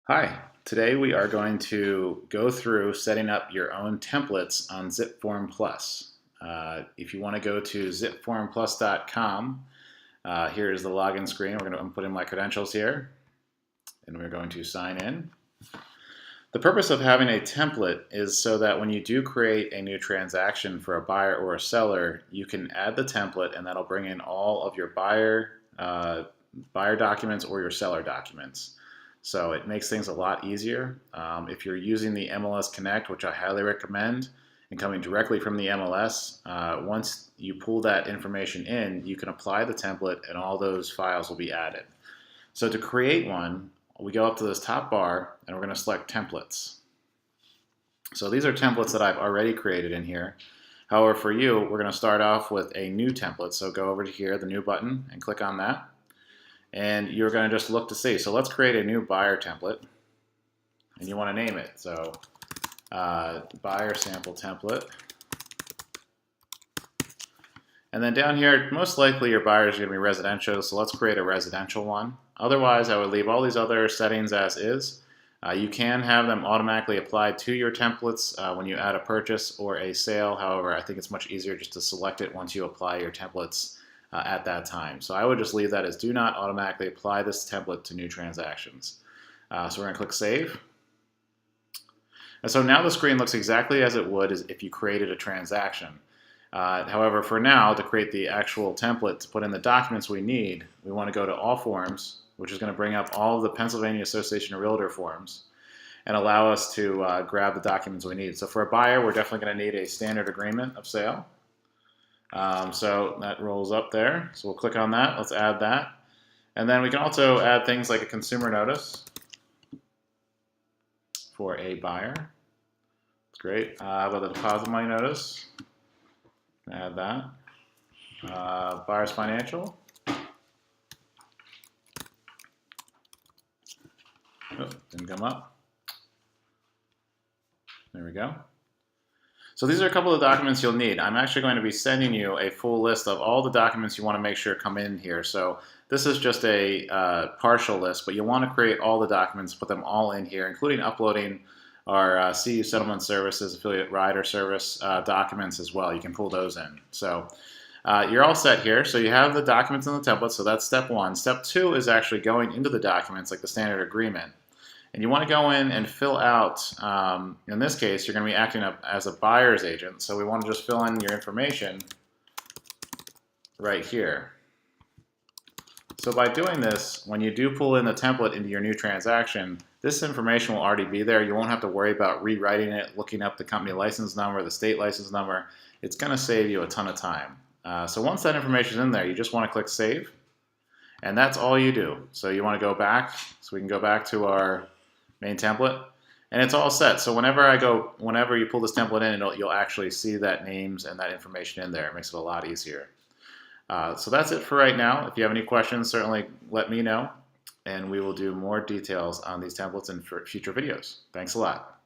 Hi, today we are going to go through setting up your own templates on ZipForm Plus. If you want to go to zipformplus.com, here is the login screen. We're going to put in my credentials here, and we're going to sign in. The purpose of having a template is so that when you do create a new transaction for a buyer or a seller, you can add the template, and that'll bring in all of your buyer documents or your seller documents. So it makes things a lot easier. If you're using the MLS Connect, which I highly recommend, and coming directly from the MLS, once you pull that information in, you can apply the template and all those files will be added. So to create one, we go up to this top bar and we're going to select templates. So these are templates that I've already created in here. However, for you, we're going to start off with a new template. So go over to here, the new button, and click on that. And you're going to just look to see. So let's create a new buyer template, and you want to name it. So buyer sample template. And then down here, most likely your buyers are going to be residential, so let's create a residential one. Otherwise, I would leave all these other settings as is. You can have them automatically applied to your templates when you add a purchase or a sale. However, I think it's much easier just to select it once you apply your templates at that time. So I would just leave that as do not automatically apply this template to new transactions. So we're going to click Save. And so now the screen looks exactly as it would as if you created a transaction. However, for now, to create the actual template to put in the documents we need, we want to go to All Forms, which is going to bring up all of the Pennsylvania Association of Realtor forms and allow us to grab the documents we need. So for a buyer, we're definitely going to need a standard agreement of sale. So that rolls up there. So we'll click on that. Let's add that. And then we can also add things like a consumer notice for a buyer. That's great. How about the deposit money notice? Add that. Buyer's financial. Oh, didn't come up. There we go. So these are a couple of documents you'll need. I'm actually going to be sending you a full list of all the documents you want to make sure come in here. So this is just a partial list, but you want to create all the documents, put them all in here, including uploading our CU Settlement Services Affiliate Rider Service documents as well. You can pull those in. So you're all set here. So you have the documents in the template, so that's step one. Step two is actually going into the documents like the standard agreement. And you want to go in and fill out, in this case, you're going to be acting up as a buyer's agent. So we want to just fill in your information right here. So by doing this, when you do pull in the template into your new transaction, this information will already be there. You won't have to worry about rewriting it, looking up the company license number, the state license number. It's going to save you a ton of time. So once that information is in there, you just want to click Save. And that's all you do. So you want to go back, so we can go back to our main template, and it's all set. So whenever you pull this template in, you'll actually see that names and that information in there. It makes it a lot easier. So that's it for right now. If you have any questions, certainly let me know, and we will do more details on these templates in future videos. Thanks a lot.